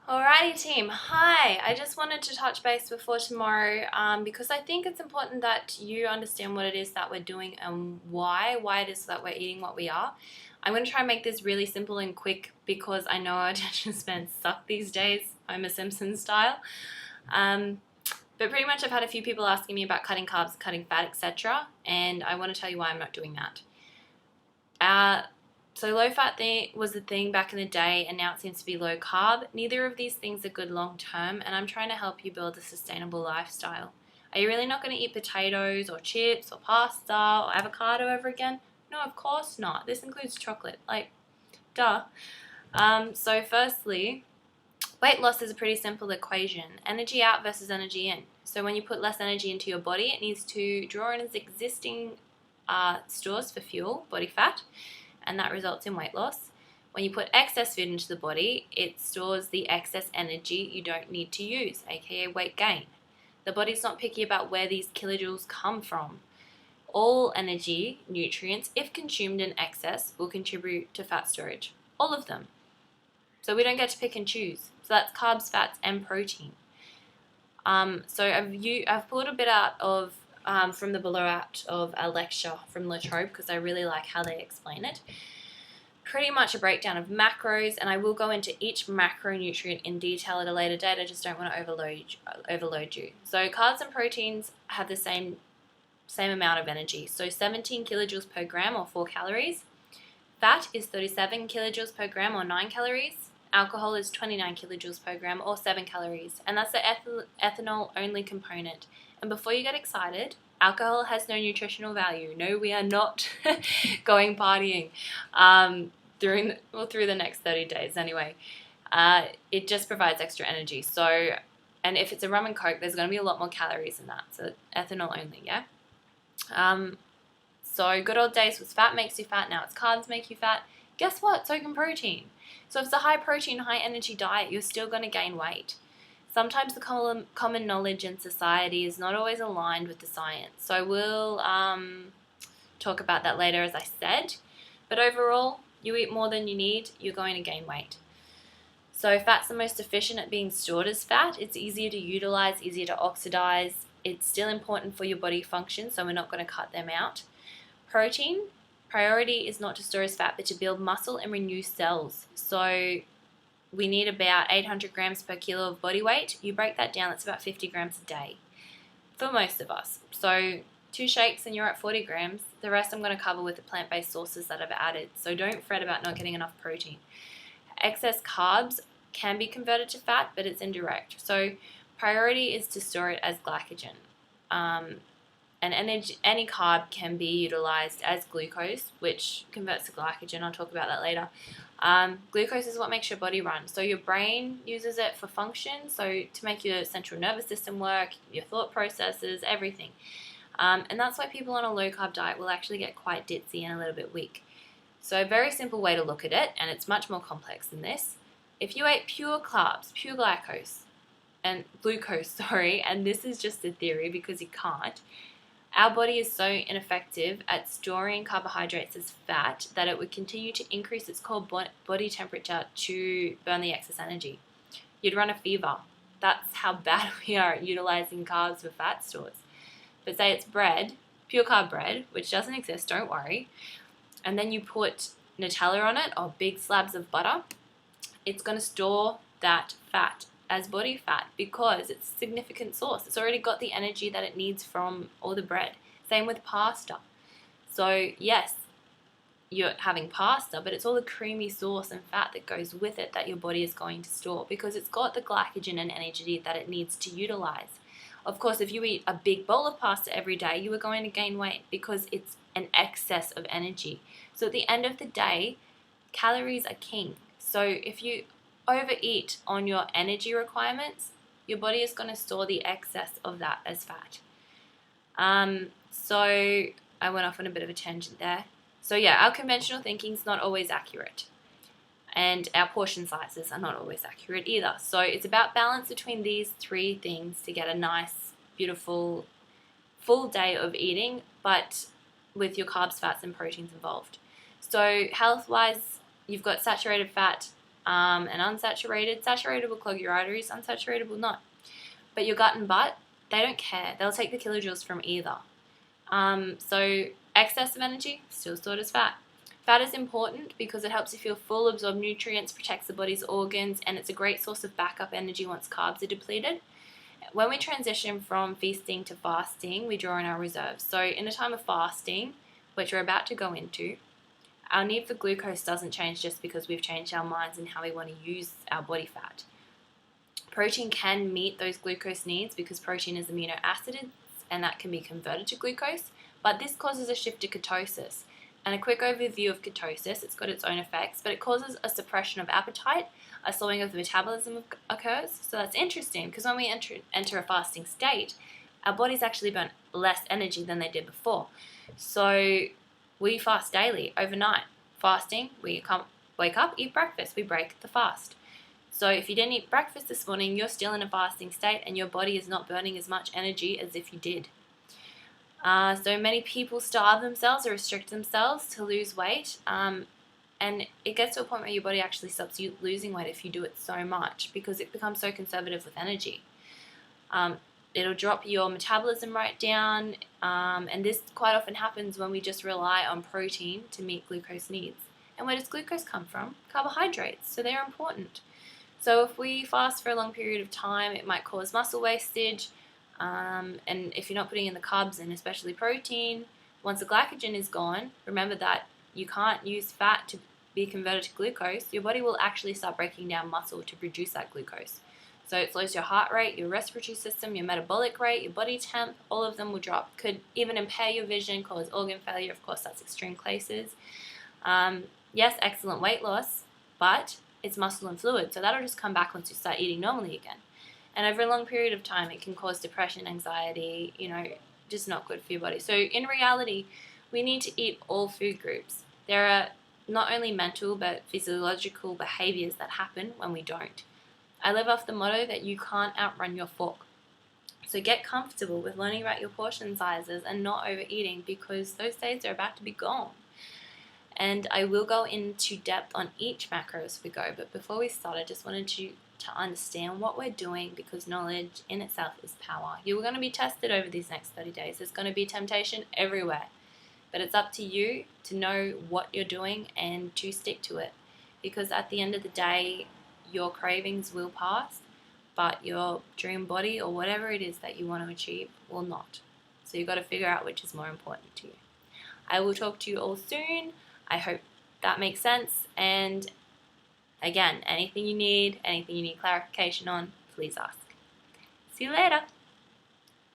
Alrighty team, hi. I just wanted to touch base before tomorrow because I think it's important that you understand what it is that we're doing and why it is that we're eating what we are. I'm going to try and make this really simple and quick because I know our attention spans suck these days. I'm a Simpson style. But pretty much I've had a few people asking me about cutting carbs, cutting fat, etc. And I want to tell you why I'm not doing that. So low fat was the thing back in the day, and now it seems to be low carb. Neither of these things are good long term, and I'm trying to help you build a sustainable lifestyle. Are you really not going to eat potatoes or chips or pasta or avocado ever again? No, of course not. This includes chocolate. Duh. So firstly, weight loss is a pretty simple equation. Energy out versus energy in. So when you put less energy into your body, it needs to draw in its existing stores for fuel, body fat, and that results in weight loss. When you put excess food into the body, it stores the excess energy you don't need to use, aka weight gain. The body's not picky about where these kilojoules come from. All energy, nutrients, if consumed in excess, will contribute to fat storage. All of them. So we don't get to pick and choose. So that's carbs, fats, and protein. So I've pulled a bit out of from the below out of a lecture from La Trobe because I really like how they explain it. Pretty much a breakdown of macros, and I will go into each macronutrient in detail at a later date. I just don't want to overload you. So carbs and proteins have the same amount of energy. So 17 kilojoules per gram or 4 calories. Fat is 37 kilojoules per gram or 9 calories. Alcohol is 29 kilojoules per gram or 7 calories. And that's the ethanol only component. And before you get excited, alcohol has no nutritional value. No, we are not going partying through the next 30 days anyway. It just provides extra energy. So, and if it's a rum and coke, there's going to be a lot more calories in that. So ethanol only, yeah? So good old days was fat makes you fat. Now it's carbs make you fat. Guess what? So can protein. So if it's a high protein, high energy diet, you're still going to gain weight. Sometimes the common knowledge in society is not always aligned with the science. So we'll talk about that later, as I said. But overall, you eat more than you need, you're going to gain weight. So fat's the most efficient at being stored as fat. It's easier to utilize, easier to oxidize. It's still important for your body function, so we're not going to cut them out. Protein, priority is not to store as fat, but to build muscle and renew cells. So we need about 800 grams per kilo of body weight. You break that down, that's about 50 grams a day for most of us. So 2 shakes and you're at 40 grams. The rest I'm going to cover with the plant-based sources that I've added. So don't fret about not getting enough protein. Excess carbs can be converted to fat, but it's indirect. So priority is to store it as glycogen. And any carb can be utilized as glucose, which converts to glycogen. I'll talk about that later. Glucose is what makes your body run. So your brain uses it for function, so to make your central nervous system work, your thought processes, everything. And that's why people on a low-carb diet will actually get quite ditzy and a little bit weak. So a very simple way to look at it, and it's much more complex than this. If you ate pure carbs, pure glucose, and this is just a theory because you can't, our body is so ineffective at storing carbohydrates as fat that it would continue to increase its core body temperature to burn the excess energy. You'd run a fever. That's how bad we are at utilizing carbs for fat stores. But say it's bread, pure carb bread, which doesn't exist, don't worry, and then you put Nutella on it or big slabs of butter, it's going to store that fat as body fat because it's a significant source. It's already got the energy that it needs from all the bread. Same with pasta. So yes, you're having pasta, but it's all the creamy sauce and fat that goes with it that your body is going to store because it's got the glycogen and energy that it needs to utilize. Of course, if you eat a big bowl of pasta every day, you are going to gain weight because it's an excess of energy. So at the end of the day, calories are king. So if you overeat on your energy requirements, your body is going to store the excess of that as fat. So I went off on a bit of a tangent there. So yeah, our conventional thinking is not always accurate. And our portion sizes are not always accurate either. So it's about balance between these 3 things to get a nice, beautiful, full day of eating, but with your carbs, fats, and proteins involved. So health-wise, you've got saturated fat, and unsaturated. Saturated will clog your arteries, unsaturated will not. But your gut and butt, they don't care. They'll take the kilojoules from either. So excess of energy, still stored as fat. Fat is important because it helps you feel full, absorb nutrients, protects the body's organs, and it's a great source of backup energy once carbs are depleted. When we transition from feasting to fasting, we draw on our reserves. So in a time of fasting, which we're about to go into, our need for glucose doesn't change just because we've changed our minds and how we want to use our body fat. Protein can meet those glucose needs because protein is amino acids and that can be converted to glucose, but this causes a shift to ketosis. And a quick overview of ketosis, it's got its own effects, but it causes a suppression of appetite, a slowing of the metabolism occurs. So that's interesting because when we enter a fasting state, our bodies actually burn less energy than they did before. So we fast daily, overnight. Fasting, we wake up, eat breakfast, we break the fast. So if you didn't eat breakfast this morning, you're still in a fasting state and your body is not burning as much energy as if you did. So many people starve themselves or restrict themselves to lose weight. And it gets to a point where your body actually stops you losing weight if you do it so much because it becomes so conservative with energy. It'll drop your metabolism right down. And this quite often happens when we just rely on protein to meet glucose needs. And where does glucose come from? Carbohydrates. So they're important. So if we fast for a long period of time, it might cause muscle wastage. And if you're not putting in the carbs in, especially protein, once the glycogen is gone, remember that you can't use fat to be converted to glucose. Your body will actually start breaking down muscle to produce that glucose. So it slows your heart rate, your respiratory system, your metabolic rate, your body temp, all of them will drop. Could even impair your vision, cause organ failure. Of course, that's extreme cases. Yes, excellent weight loss, but it's muscle and fluid. So that'll just come back once you start eating normally again. And over a long period of time, it can cause depression, anxiety, just not good for your body. So in reality, we need to eat all food groups. There are not only mental but physiological behaviors that happen when we don't. I live off the motto that you can't outrun your fork. So get comfortable with learning about your portion sizes and not overeating because those days are about to be gone. And I will go into depth on each macro as we go. But before we start, I just wanted you to understand what we're doing because knowledge in itself is power. You're going to be tested over these next 30 days. There's going to be temptation everywhere. But it's up to you to know what you're doing and to stick to it. Because at the end of the day, your cravings will pass, but your dream body or whatever it is that you want to achieve will not. So you've got to figure out which is more important to you. I will talk to you all soon. I hope that makes sense. And again, anything you need clarification on, please ask. See you later.